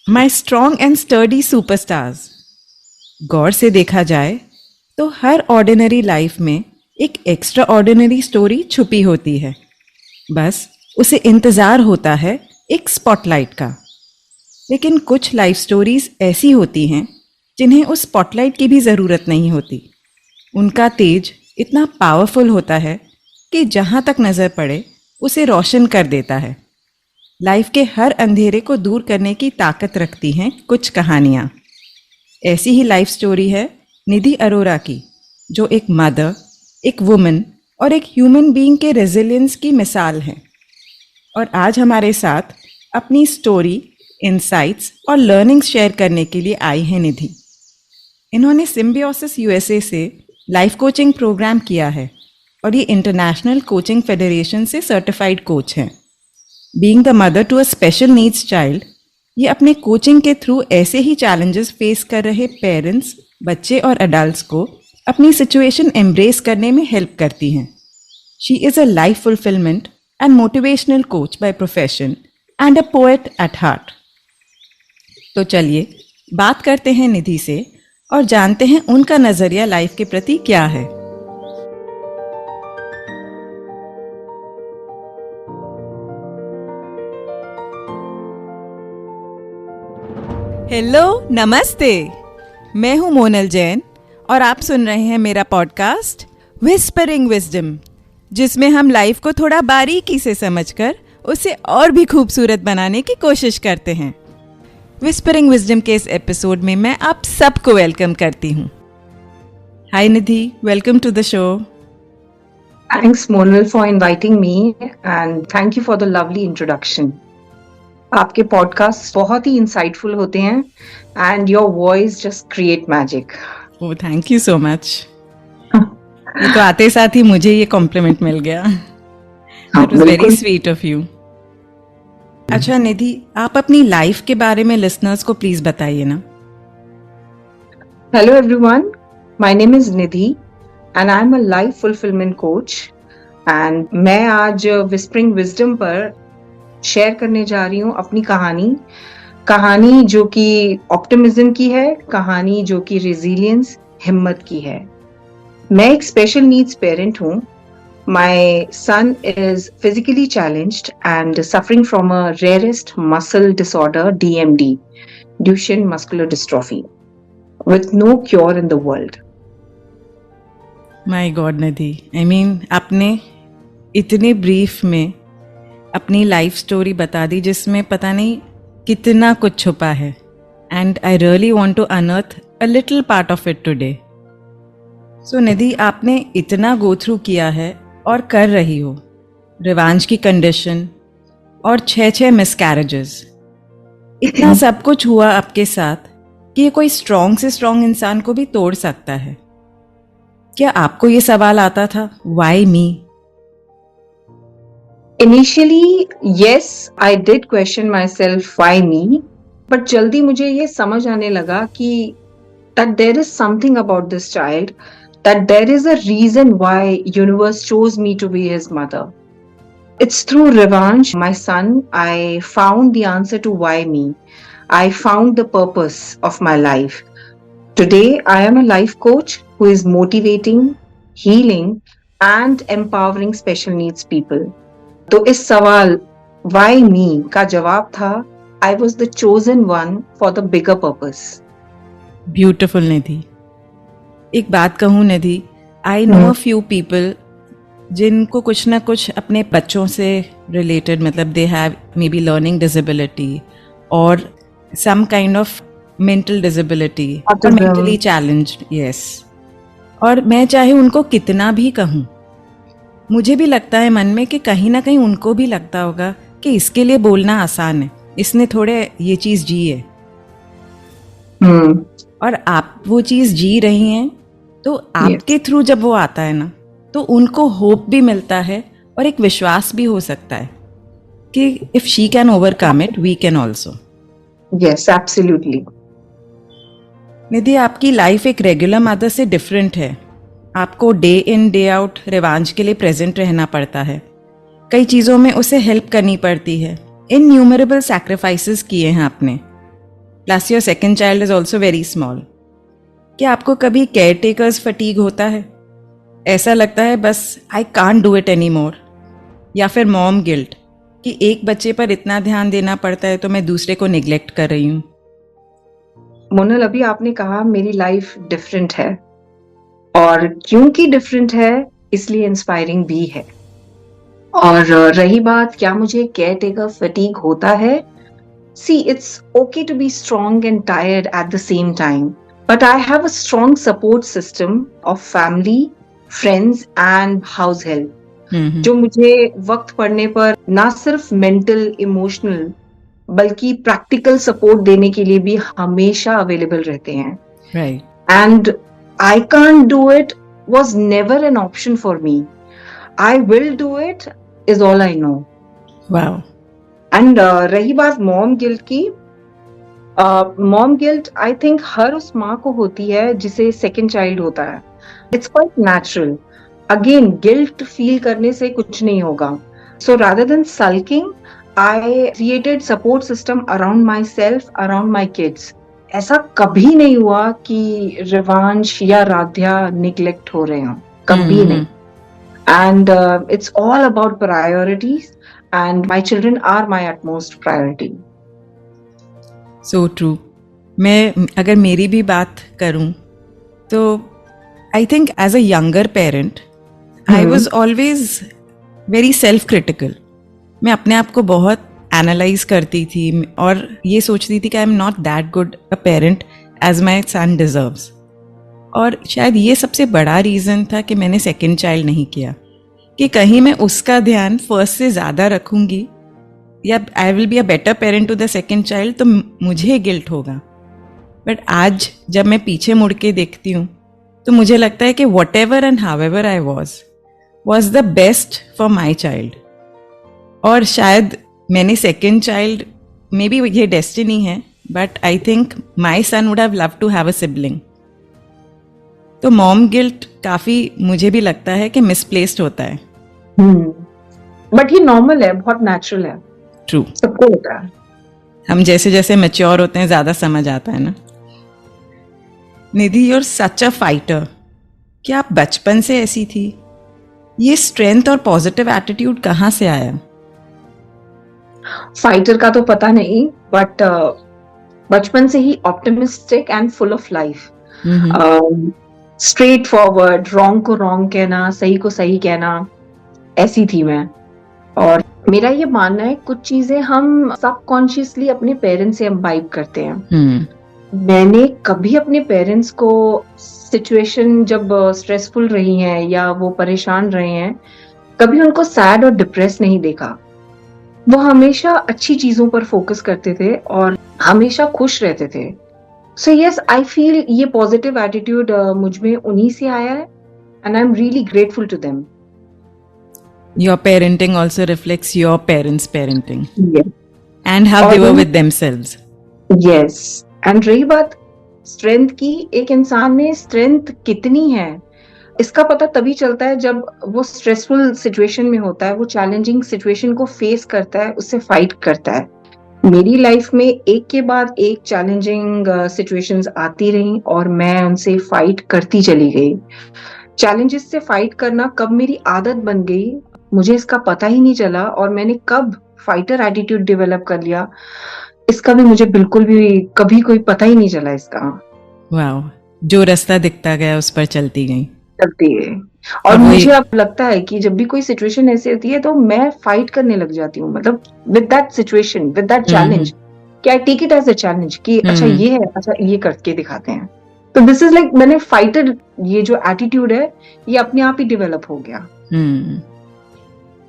My strong and sturdy superstars. गौर से देखा जाए तो हर ऑर्डिनरी लाइफ में एक एक्स्ट्रा ऑर्डिनरी स्टोरी छुपी होती है। बस उसे इंतज़ार होता है एक स्पॉटलाइट का। लेकिन कुछ लाइफ स्टोरीज ऐसी होती हैं जिन्हें उस स्पॉटलाइट की भी ज़रूरत नहीं होती। उनका तेज इतना पावरफुल होता है कि जहाँ तक नज़र पड़े उसे रोशन कर देता है। लाइफ के हर अंधेरे को दूर करने की ताकत रखती हैं कुछ कहानियाँ। ऐसी ही लाइफ स्टोरी है निधि अरोरा की, जो एक मदर, एक वुमन और एक ह्यूमन बीइंग के रेजिलियंस की मिसाल है। और आज हमारे साथ अपनी स्टोरी, इनसाइट्स और लर्निंग्स शेयर करने के लिए आई हैं निधि। इन्होंने सिम्बियोसिस यूएसए से लाइफ कोचिंग प्रोग्राम किया है और ये इंटरनेशनल कोचिंग फेडरेशन से सर्टिफाइड कोच हैं। Being the mother to a special needs child, ये अपने कोचिंग के थ्रू ऐसे ही चैलेंजेस फेस कर रहे पेरेंट्स, बच्चे और अडल्ट्स को अपनी सिचुएशन एम्ब्रेस करने में हेल्प करती हैं। She is a life fulfilment and motivational coach by profession and a poet at heart. तो चलिए बात करते हैं निधि से और जानते हैं उनका नज़रिया लाइफ के प्रति क्या है। हेलो, नमस्ते। मैं हूं मोनल जैन और आप सुन रहे हैं मेरा पॉडकास्ट विस्परिंग विजडम, जिसमें हम लाइफ को थोड़ा बारीकी से समझकर उसे और भी खूबसूरत बनाने की कोशिश करते हैं। विस्परिंग विजडम के इस एपिसोड में मैं आप सबको वेलकम करती हूँ। Hi Nidhi, welcome to the show. Thanks, Monal, for inviting me and thank you for the lovely introduction. आपके पॉडकास्ट बहुत ही इंसाइटफुल होते हैं and your voice just create magic. Oh, thank you so much. ये तो आते साथ ही मुझे ये कॉम्प्लीमेंट मिल गया। That was very sweet of you. अच्छा निधि, आप अपनी लाइफ के बारे में लिसनर्स को प्लीज बताइए ना। Hello everyone, my name is Nidhi and I'm a life fulfillment coach and मैं आज Whispering Wisdom पर शेयर करने जा रही हूँ अपनी कहानी जो कि ऑप्टिमिज्म की है, कहानी जो कि रेजिलियंस, हिम्मत की है। मैं एक स्पेशल नीड्स पेरेंट हूँ। My son is physically challenged and suffering from a rarest muscle disorder, DMD, Duchenne muscular dystrophy, with no cure in the world. My God Nidhi, I mean आपने इतने brief में अपनी life story बता दी जिसमें पता नहीं कितना कुछ छुपा है। And I really want to unearth a little part of it today. So Nidhi, आपने इतना गो थ्रू किया है और कर रही हो, रिवांश की कंडीशन और 6 मिसकैरेजेस, इतना सब कुछ हुआ आपके साथ कि ये कोई स्ट्रॉन्ग से स्ट्रॉन्ग इंसान को भी तोड़ सकता है। क्या आपको ये सवाल आता था, why me? Initially, yes, I did question myself, why me? But जल्दी मुझे ये समझ आने लगा कि that there is something about this child, that there is a reason why universe chose me to be his mother. It's through Revansh, my son, I found the answer to why me. I found the purpose of my life. Today, I am a life coach who is motivating, healing, and empowering special needs people. तो इस सवाल why me का जवाब था I was the chosen one for the bigger purpose. Beautiful Nidhi. एक बात कहूँ Nidhi, I know a few people जिनको कुछ ना कुछ अपने बच्चों से रिलेटेड, मतलब they have may be learning disability और some kind of mental disability और मेंटली चैलेंज्ड, यस। और मैं चाहे उनको कितना भी कहूँ, मुझे भी लगता है मन में कि कहीं ना कहीं उनको भी लगता होगा कि इसके लिए बोलना आसान है, इसने थोड़े ये चीज़ जी है। और आप वो चीज़ जी रही हैं, तो आपके थ्रू जब वो आता है ना, तो उनको होप भी मिलता है और एक विश्वास भी हो सकता है कि if she can overcome it, we can also. Yes, absolutely. Nidhi, आपकी लाइफ एक रेगुलर मदर से डिफरेंट है। आपको day in day out Rivansh के लिए प्रेजेंट रहना पड़ता है। कई चीज़ों में उसे हेल्प करनी पड़ती है। इनन्यूमरेबल सैक्रिफाइसेस किए हैं आपने। Plus your second child is also very small. क्या आपको कभी केयर टेकर्स फटीग होता है? ऐसा लगता है बस आई can't do it any more, या फिर मॉम गिल्ट कि एक बच्चे पर इतना ध्यान देना पड़ता है तो मैं दूसरे को निग्लेक्ट कर रही हूँ। मोनल, अभी आपने कहा मेरी लाइफ डिफरेंट है, और क्योंकि डिफरेंट है इसलिए इंस्पायरिंग भी है। और रही बात क्या मुझे केयर टेकर फटीग होता है, see it's okay to be strong and tired at the same time, but I have a strong support system of family, friends and house help, जो मुझे वक्त पड़ने पर ना सिर्फ मेंटल इमोशनल बल्कि प्रैक्टिकल सपोर्ट देने के लिए भी हमेशा अवेलेबल रहते हैं। Right. And I can't do it was never an option for me. I will do it is all I know. Wow. And रही बात मॉम गिल्ट की, मॉम गिल्ट आई थिंक हर उस माँ को होती है जिसे सेकेंड चाइल्ड होता है। It's quite natural. Again, guilt feel करने से कुछ नहीं होगा। So rather than sulking, I created support system around myself, around my kids. ऐसा कभी नहीं हुआ कि रिवांश या राध्या निग्लेक्ट हो रहे हो, कभी नहीं। And it's all about priorities, and my children are my utmost priority. So true. मैं अगर मेरी भी बात करूं तो I think as a younger parent, I was always very self-critical. मैं अपने आप को बहुत एनालाइज करती थी और ये सोचती थी कि I am not that good a parent as my son deserves. और शायद ये सबसे बड़ा रीज़न था कि मैंने सेकेंड चाइल्ड नहीं किया, कि कहीं मैं उसका ध्यान फर्स्ट से ज़्यादा रखूँगी या I will be a better parent to the second child तो मुझे गिल्ट होगा। बट आज जब मैं पीछे मुड़ के देखती हूँ तो मुझे लगता है कि what ever and how ever I was the best for my child. और शायद मैंने सेकेंड चाइल्ड में भी ये डेस्टिनी है, but I think my son would have love to have a sibling. तो मॉम गिल्ट काफी मुझे भी लगता है कि मिसप्लेस्ड होता है। बट ये नॉर्मल है, बहुत नेचुरल है। ट्रू, सबको होता है। हम जैसे जैसे मैच्योर होते हैं ज्यादा समझ आता है ना। निधि, यूर सच अ फाइटर। क्या आप बचपन से ऐसी थी? ये स्ट्रेंथ और पॉजिटिव एटीट्यूड कहाँ से आया? फाइटर का तो पता नहीं, बट बचपन से ही optimistic and full of life. Straightforward, wrong को रॉन्ग कहना, सही को सही कहना, ऐसी थी मैं। और मेरा ये मानना है कुछ चीजें हम सबकॉन्शियसली अपने पेरेंट्स से इम्बाइब करते हैं। मैंने कभी अपने पेरेंट्स को सिचुएशन जब स्ट्रेसफुल रही है या वो परेशान रहे हैं, कभी उनको सैड और डिप्रेस नहीं देखा। वो हमेशा अच्छी चीजों पर फोकस करते थे और हमेशा खुश रहते थे। सो यस, आई फील ये पॉजिटिव एटीट्यूड मुझ में उन्हीं से आया है, and I am really grateful to them. Your parenting also reflects your parents' parenting. Yes. And how they were with themselves. Yes. And रही बात स्ट्रेंथ की, एक इंसान में स्ट्रेंथ कितनी है इसका पता तभी चलता है जब वो स्ट्रेसफुल सिचुएशन में होता है, वो चैलेंजिंग सिचुएशन को फेस करता है, उससे फाइट करता है। मेरी लाइफ में एक के बाद एक चैलेंजिंग सिचुएशंस आती रही और मैं उनसे फाइट करती चली गई। चैलेंजेस से फाइट करना कब मेरी आदत बन गई मुझे इसका पता ही नहीं चला, और मैंने कब फाइटर एटीट्यूड डेवलप कर लिया इसका भी मुझे बिल्कुल भी कभी कोई पता ही नहीं चला इसका। वाओ, जो रास्ता दिखता गया उस पर चलती गई। और मुझे अब लगता है कि जब भी कोई सिचुएशन ऐसी होती है तो मैं फाइट करने लग जाती हूँ, मतलब with that situation, with that challenge, कि I take it as a challenge कि अच्छा ये है, अच्छा ये करके दिखाते हैं। तो दिस इज लाइक मैंने फाइटर, ये जो एटीट्यूड है ये अपने आप ही डेवलप हो गया।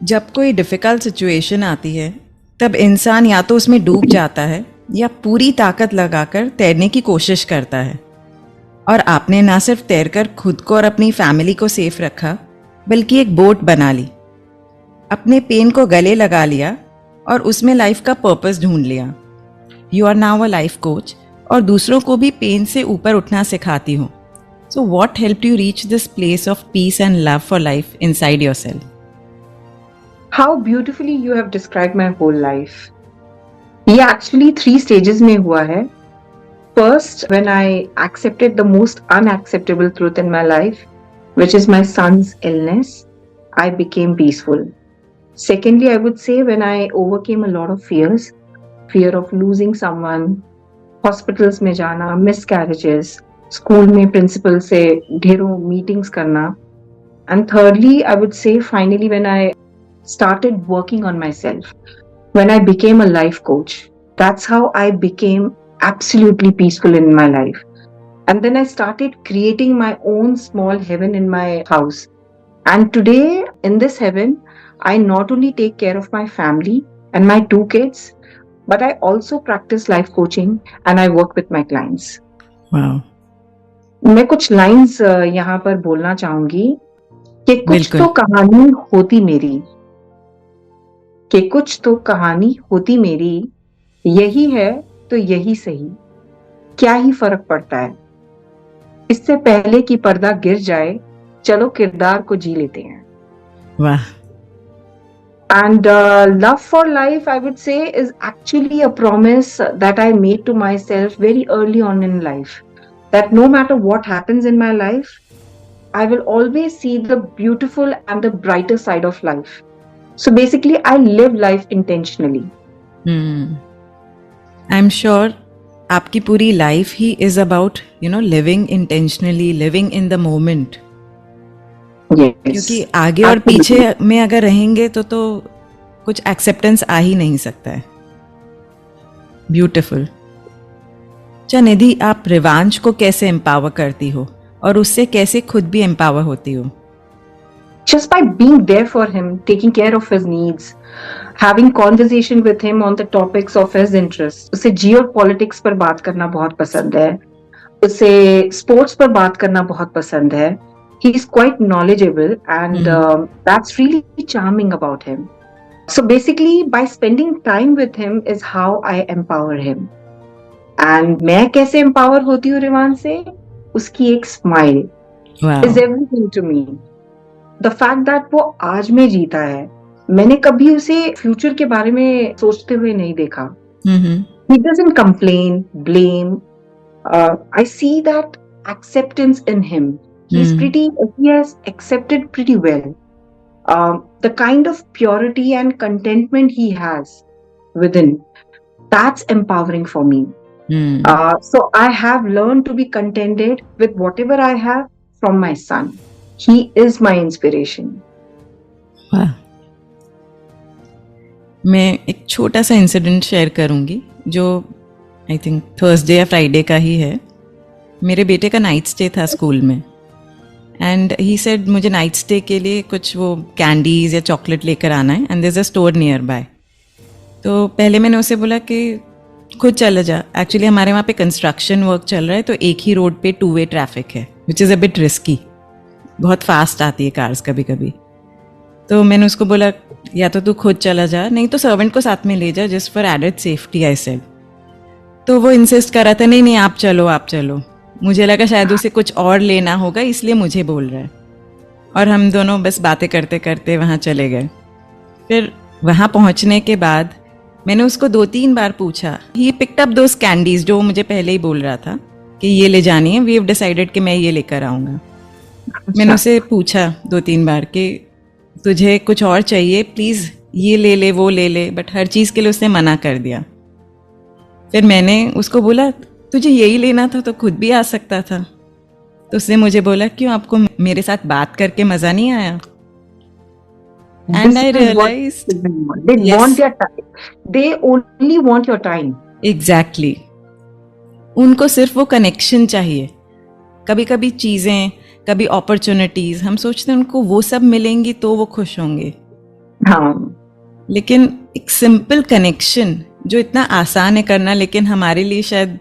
जब कोई डिफिकल्ट सिचुएशन आती है तब इंसान या तो उसमें डूब जाता है या पूरी ताकत लगाकर तैरने की कोशिश करता है। और आपने ना सिर्फ तैरकर खुद को और अपनी फैमिली को सेफ रखा, बल्कि एक बोट बना ली, अपने पेन को गले लगा लिया और उसमें लाइफ का पर्पस ढूंढ लिया। You are now a life coach और दूसरों को भी पेन से ऊपर उठना सिखाती हो। So what helped you reach this place of peace and love for life inside yourself? How beautifully you have describe my whole life. ये एक्चुअली 3 स्टेजेस में हुआ है। First, when I accepted the most unacceptable truth in my life, which is my son's illness, I became peaceful. Secondly, I would say when I overcame a lot of fears, fear of losing someone, hospitals में जाना, miscarriages, school में principal से ढेरों meetings करना, and thirdly, I would say finally when I started working on myself, when I became a life coach, that's how I became absolutely peaceful in my life. And then I started creating my own small heaven in my house. And today, in this heaven, I not only take care of my family and my 2 kids, but I also practice life coaching and I work with my clients. वाह, मैं कुछ lines यहाँ पर बोलना चाहूंगी कि कुछ बिल्कुल। तो कहानी होती मेरी, कि कुछ तो कहानी होती मेरी, यही है तो यही सही, क्या ही फर्क पड़ता है, इससे पहले कि पर्दा गिर जाए, चलो किरदार को जी लेते हैं. वाह, And love for life, I would say, is actually a promise that I made to myself very early on in life. That no matter what happens in my life, I will always see the beautiful and the brighter side of life. So basically, I live life intentionally. I am sure आपकी पूरी life he is about living intentionally, living in the moment. Yes. क्योंकि आगे और Absolutely. पीछे में अगर रहेंगे तो कुछ एक्सेप्टेंस आ ही नहीं सकता है. ब्यूटिफुल. अच्छा निधि, आप रिवांश को कैसे एम्पावर करती हो और उससे कैसे खुद भी एम्पावर होती हो? Just by being there for him, taking care of his needs, having conversation with him on the topics of his interest. उसे geopolitics पर बात करना बहुत पसंद है, उसे sports पर बात करना बहुत पसंद है. He is quite knowledgeable and that's really charming about him. So basically, by spending time with him is how I empower him. And मैं कैसे empower होती हूँ रिवान से? उसकी एक smile is everything to me. The fact that वो आज में जीता है, मैंने कभी उसे फ्यूचर के बारे में सोचते हुए नहीं देखा. He doesn't complain, blame. I see that acceptance in him. He has accepted pretty well. The kind of purity and contentment he has within, that's empowering for me. So I have learned to be contented with whatever I have from my son. He is my inspiration. वाह. मैं एक छोटा सा incident share करूंगी जो I think Thursday या Friday का ही है. मेरे बेटे का नाइट स्टे था स्कूल में एंड ही सेड मुझे नाइट स्टे के लिए कुछ वो कैंडीज या चॉकलेट लेकर आना है and there is a store nearby. तो पहले मैंने उसे बोला कि खुद चला जा. एक्चुअली हमारे वहाँ पे कंस्ट्रक्शन वर्क चल रहा है तो एक ही रोड पे 2-वे ट्रैफिक है which is a bit risky. बहुत फास्ट आती है कार्स कभी कभी. तो मैंने उसको बोला या तो तू खुद चला जा, नहीं तो सर्वेंट को साथ में ले जा, just for added safety I said. तो वो इंसिस्ट कर रहा था नहीं नहीं आप चलो आप चलो. मुझे लगा शायद उसे कुछ और लेना होगा इसलिए मुझे बोल रहा है. और हम दोनों बस बातें करते करते वहाँ चले गए. फिर वहाँ पहुँचने के बाद मैंने उसको 2-3 बार पूछा. He picked up those candies जो मुझे पहले ही बोल रहा था कि ये ले जानी है. वी हैव डिसाइडेड कि मैं ये लेकर आऊँगा. मैंने उसे पूछा 2-3 बार कि तुझे कुछ और चाहिए प्लीज़ ये ले ले वो ले ले, बट हर चीज़ के लिए उसने मना कर दिया. फिर मैंने उसको बोला तुझे यही लेना था तो खुद भी आ सकता था. तो उसने मुझे बोला क्यों आपको मेरे साथ बात करके मज़ा नहीं आया? And I realized they yes. want their time. They only want your time. Exactly. उनको सिर्फ वो कनेक्शन चाहिए. कभी कभी चीज़ें, कभी अपॉर्चुनिटीज हम सोचते हैं उनको वो सब मिलेंगी तो वो खुश होंगे. हाँ. लेकिन एक सिंपल कनेक्शन जो इतना आसान है करना, लेकिन हमारे लिए शायद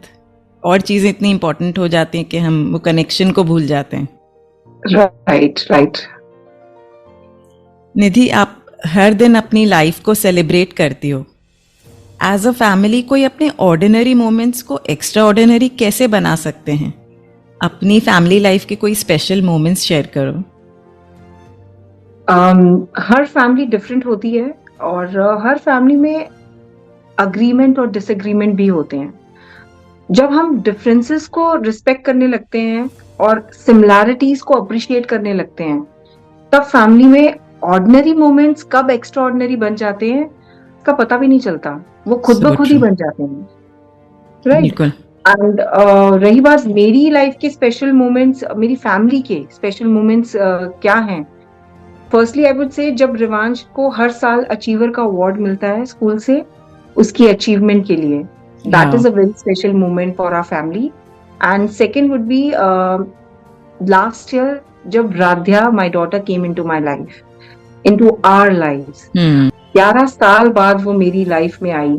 और चीज़ें इतनी इम्पोर्टेंट हो जाती हैं कि हम वो कनेक्शन को भूल जाते हैं. राइट. निधि, आप हर दिन अपनी लाइफ को सेलिब्रेट करती हो. एज अ फैमिली कोई अपने ऑर्डिनरी मोमेंट्स को एक्स्ट्रा ऑर्डिनरी कैसे बना सकते हैं? अपनी फैमिली लाइफ के कोई स्पेशल मोमेंट्स शेयर करो. हर फैमिली डिफरेंट होती है और हर फैमिली में अग्रीमेंट और डिसएग्रीमेंट भी होते हैं. जब हम डिफरेंसेस को रिस्पेक्ट करने लगते हैं और सिमिलैरिटीज को अप्रिशिएट करने लगते हैं, तब फैमिली में ऑर्डिनरी मोमेंट्स कब एक्स्ट्रा ऑर्डिनरी बन जाते हैं का पता भी नहीं चलता, वो खुद ब So खुद ही true. बन जाते हैं, राइट। बिल्कुल। एंड रही बात मेरी लाइफ के स्पेशल मोमेंट्स, मेरी फैमिली के स्पेशल मोमेंट्स क्या हैं, फर्स्टली आई वुड से जब रिवांश को हर साल अचीवर का अवार्ड मिलता है स्कूल से उसकी अचीवमेंट के लिए, that Wow. Is a very special moment for our family. And second would be last year जब Radhya my daughter came into my life, into our lives. 11 साल बाद वो मेरी लाइफ में आई,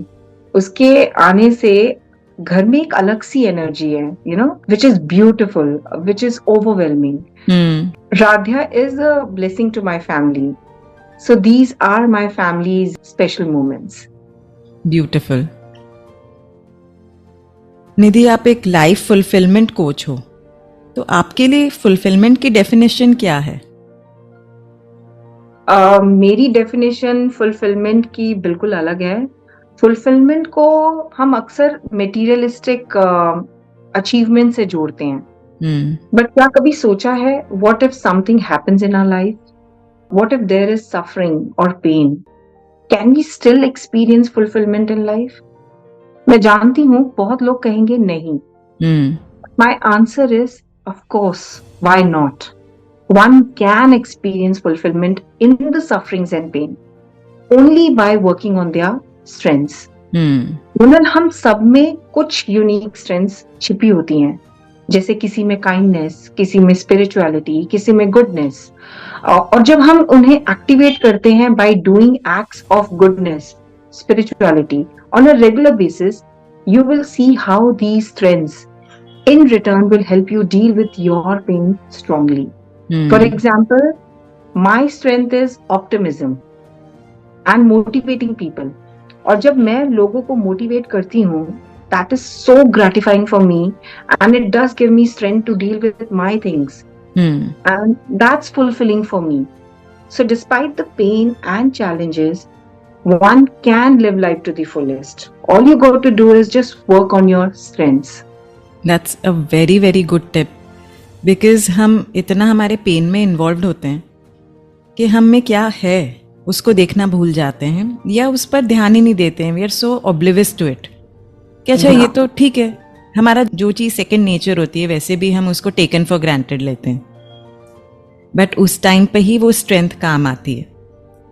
उसके आने से घर में एक अलग सी एनर्जी है, you know, which is beautiful, which is overwhelming. Radhya is a blessing to my family. So these are my family's special moments. Beautiful. Nidhi, आप एक लाइफ फुलफिलमेंट कोच हो, तो आपके लिए फुलफिलमेंट की डेफिनेशन क्या है? मेरी डेफिनेशन फुलफिलमेंट की बिल्कुल अलग है। फुलफिलमेंट को हम अक्सर मटेरियलिस्टिक अचीवमेंट से जोड़ते हैं, बट क्या कभी सोचा है what if something happens in our life, what if there is suffering और pain, can we still experience fulfilment in life? मैं जानती हूँ बहुत लोग कहेंगे नहीं, my answer is of course, why not? One can experience fulfillment in the sufferings and pain only by working on their strengths. मतलब हम सब में कुछ यूनिक स्ट्रेंथ्स छिपी होती हैं, जैसे किसी में काइंडनेस, किसी में स्पिरिचुअलिटी, किसी में गुडनेस, और जब हम उन्हें एक्टिवेट करते हैं by doing acts of goodness, spirituality on a regular basis, you will see how these strengths in return will help you deal with your pain strongly. For example, my strength is optimism and motivating people. और जब मैं लोगों को motivate करती हूँ, that is so gratifying for me and it does give me strength to deal with my things. And that's fulfilling for me. So despite the pain and challenges, one can live life to the fullest. All you got to do is just work on your strengths. That's a very very good tip. Because हम इतना हमारे pen में involve होते हैं कि हम में क्या है उसको देखना भूल जाते हैं या उस पर ध्यान ही नहीं देते हैं। We are so oblivious to it कि अच्छा ये तो ठीक है, हमारा जो चीज़ सेकंड नेचर होती है वैसे भी हम उसको टेकन फॉर ग्रांटेड लेते हैं, बट उस टाइम पे ही वो स्ट्रेंथ काम आती है।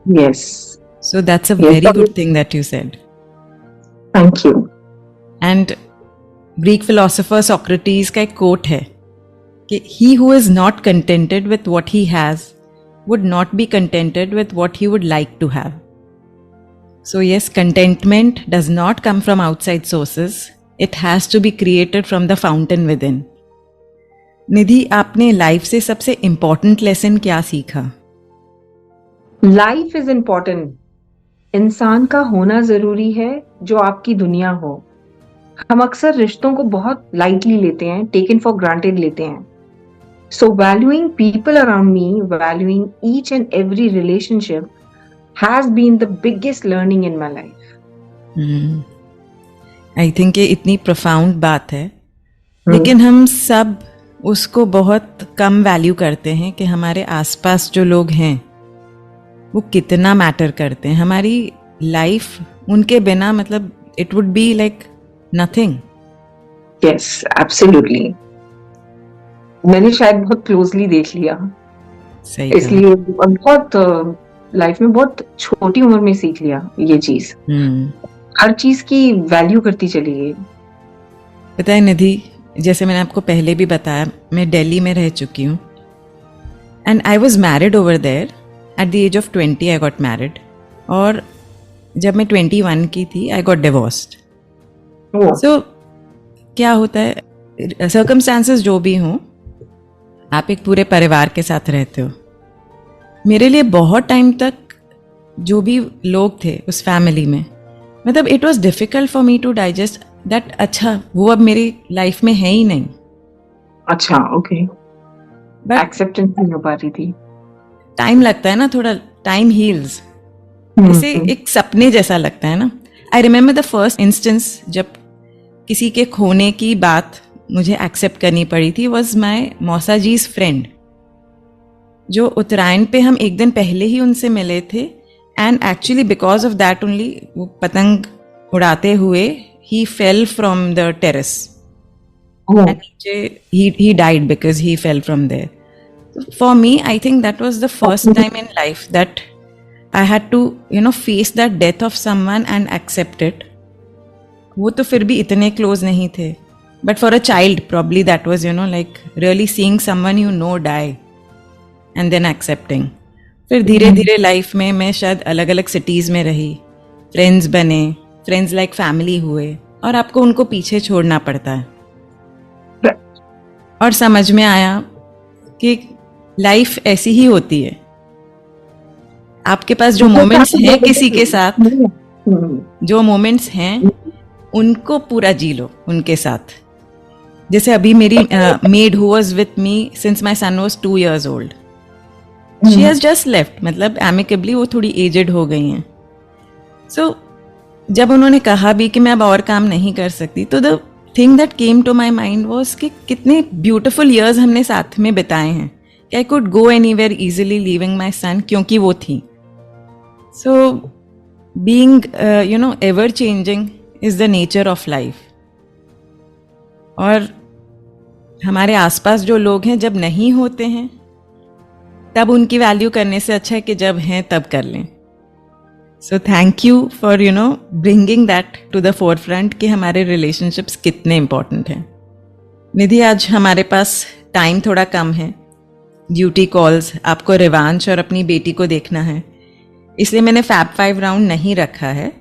Yes. So that's a very good thing that you said. Thank you. And Greek philosopher Socrates का एक कोट है कि he who is not contented with what he has would not be contented with what he would like to have. So yes, contentment does not come from outside sources. It has to be created from the fountain within. निधि, आपने life से सबसे important lesson क्या सीखा? Life is important. इंसान का होना जरूरी है जो आपकी दुनिया हो। हम अक्सर रिश्तों को बहुत लाइटली लेते हैं, टेकन फॉर ग्रांटेड लेते हैं। So valuing people around me, valuing each and every relationship has been the biggest learning in my life. I think ये इतनी profound बात है, लेकिन हम सब उसको बहुत कम वैल्यू करते हैं कि हमारे आसपास जो लोग हैं वो कितना मैटर करते हैं। हमारी लाइफ उनके बिना मतलब it would be like nothing. Yes, absolutely. मैंने शायद बहुत क्लोजली देख लिया, इसलिए बहुत लाइफ में बहुत छोटी उम्र में सीख लिया ये चीज। हर चीज की वैल्यू करती चली गई। पता है निधि, जैसे मैंने आपको पहले भी बताया, मैं दिल्ली में रह चुकी हूँ and I was married over there at the age of 20 I got married, और जब मैं 21 की थी आई गॉट डिवोर्स्ड। सो क्या होता है, सर्कमस्टांसेस जो भी हों, आप एक पूरे परिवार के साथ रहते हो। मेरे लिए बहुत टाइम तक जो भी लोग थे उस फैमिली में, मतलब it was difficult for me to digest that अच्छा वो अब मेरी लाइफ में है ही नहीं। अच्छा, ओके, बट एक्सेप्टेंस नहीं हो पा रही थी। टाइम लगता है ना, थोड़ा टाइम हील्स, जैसे एक सपने जैसा लगता है ना। I remember the first instance जब किसी के खोने की बात मुझे एक्सेप्ट करनी पड़ी थी वॉज माई मौसा जीज फ्रेंड, जो उत्तरायण पे हम एक दिन पहले ही उनसे मिले थे, and actually because of that only वो पतंग उड़ाते हुए ही fell from the terrace and he died because he fell from there. For me, I think that was the first time in life that I had to, face that death of someone and accept it. वो तो फिर भी इतने close नहीं थे, but for a child probably that was, like really seeing someone you know die and then accepting. फिर धीरे धीरे लाइफ में मैं शायद अलग अलग सिटीज़ में रही, फ्रेंड्स बने, फ्रेंड्स लाइक फैमिली हुए, और आपको उनको पीछे छोड़ना पड़ता है। और समझ में आया कि लाइफ ऐसी ही होती है, आपके पास जो मोमेंट्स हैं किसी के साथ, जो मोमेंट्स हैं उनको पूरा जी लो उनके साथ। जैसे अभी मेरी made who was with me since my son was 2 years old, she has just left, मतलब एमिकेबली वो थोड़ी एजेड हो गई हैं। सो जब उन्होंने कहा भी कि मैं अब और काम नहीं कर सकती, तो the thing that came to my mind was कि कितने ब्यूटिफुल ईयर्स हमने साथ में बिताए हैं, कि I could go anywhere easily leaving my son, क्योंकि वो थी। So being ever changing is the nature of life. और हमारे आसपास जो लोग हैं जब नहीं होते हैं तब उनकी वैल्यू करने से अच्छा है कि जब हैं तब कर लें। So thank you for bringing that to the forefront कि हमारे रिलेशनशिप्स कितने इम्पॉर्टेंट हैं। निधि, आज हमारे पास टाइम थोड़ा कम है, ड्यूटी कॉल्स, आपको रिवांश और अपनी बेटी को देखना है, इसलिए मैंने फैब 5 राउंड नहीं रखा है,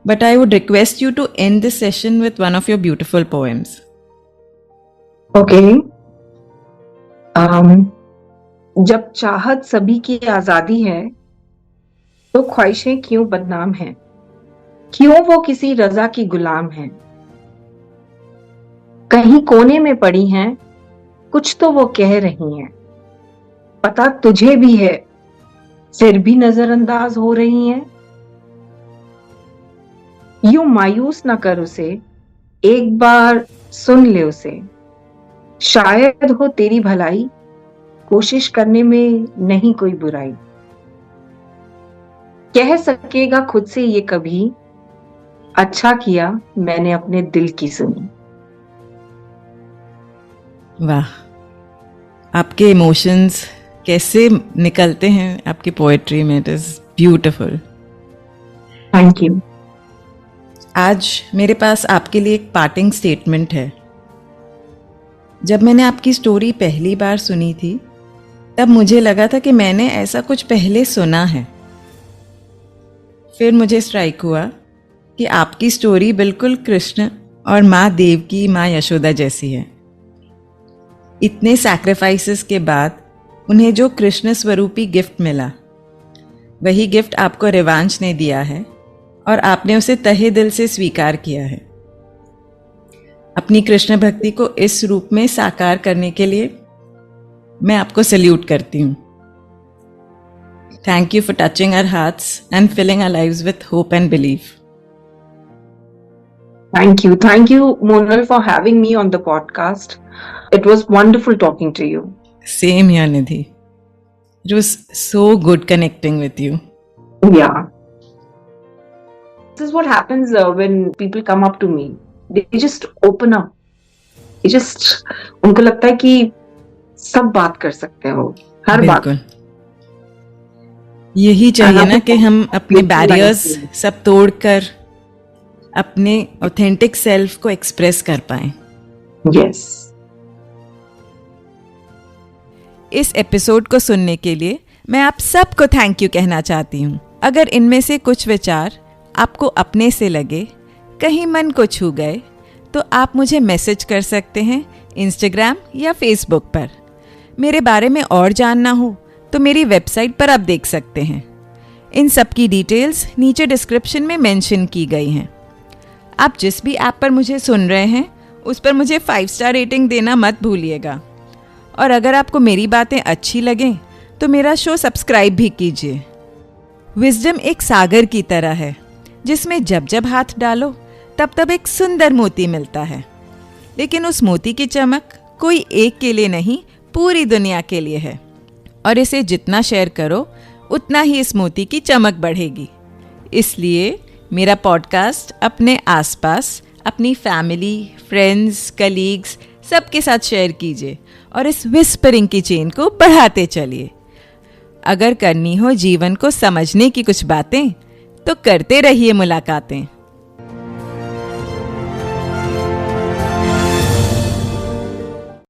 but I would request you to end this session with one of your beautiful poems. Okay. जब चाहत सभी की आजादी है तो ख्वाहिशें क्यों बदनाम हैं, क्यों वो किसी रजा की गुलाम हैं, कहीं कोने में पड़ी हैं, कुछ तो वो कह रही हैं, पता तुझे भी है फिर भी नजरअंदाज हो रही हैं। यूं मायूस ना कर उसे, एक बार सुन ले उसे, शायद हो तेरी भलाई, कोशिश करने में नहीं कोई बुराई, कह सकेगा खुद से ये कभी, अच्छा किया मैंने अपने दिल की सुनी। वाह, आपके इमोशंस कैसे निकलते हैं आपकी पोएट्री में, it is beautiful. Thank you. आज मेरे पास आपके लिए एक पार्टिंग स्टेटमेंट है। जब मैंने आपकी स्टोरी पहली बार सुनी थी तब मुझे लगा था कि मैंने ऐसा कुछ पहले सुना है। फिर मुझे स्ट्राइक हुआ कि आपकी स्टोरी बिल्कुल कृष्ण और माँ देवकी, माँ यशोदा जैसी है। इतने सैक्रिफाइसेस के बाद उन्हें जो कृष्ण स्वरूपी गिफ्ट मिला, वही गिफ्ट आपको रिवांश ने दिया है और आपने उसे तहे दिल से स्वीकार किया है। अपनी कृष्ण भक्ति को इस रूप में साकार करने के लिए मैं आपको सल्यूट करती हूँ। Thank you for touching our hearts and filling our lives with hope and belief. Thank you, Monal, for having me on the podcast. It was wonderful talking to you. Same here, Nidhi. It was so good connecting with you. Yeah. This is what happens when people come up to me. They just open up. उनको लगता है कि सब बात कर सकते हैं वो, हर बात। यही चाहिए ना कि हम अपने बैरियर्स सब तोड़कर अपने ऑथेंटिक सेल्फ को एक्सप्रेस कर पाएं। यस। इस एपिसोड को सुनने के लिए मैं आप सबको थैंक यू कहना चाहती हूँ। अगर इनमें से कुछ विचार आपको अपने से लगे, कहीं मन को छू गए, तो आप मुझे मैसेज कर सकते हैं इंस्टाग्राम या फेसबुक पर। मेरे बारे में और जानना हो तो मेरी वेबसाइट पर आप देख सकते हैं। इन सब की डिटेल्स नीचे डिस्क्रिप्शन में मेंशन की गई हैं। आप जिस भी ऐप पर मुझे सुन रहे हैं उस पर मुझे 5 स्टार रेटिंग देना मत भूलिएगा। और अगर आपको मेरी बातें अच्छी लगें तो मेरा शो सब्सक्राइब भी कीजिए। विजडम एक सागर की तरह है जिसमें जब जब हाथ डालो तब एक सुंदर मोती मिलता है। लेकिन उस मोती की चमक कोई एक के लिए नहीं, पूरी दुनिया के लिए है। और इसे जितना शेयर करो उतना ही इस मोती की चमक बढ़ेगी। इसलिए मेरा पॉडकास्ट अपने आसपास, अपनी फैमिली, फ्रेंड्स, कलीग्स सबके साथ शेयर कीजिए और इस विस्परिंग की चेन को बढ़ाते चलिए। अगर करनी हो जीवन को समझने की कुछ बातें तो करते रहिए मुलाकातें।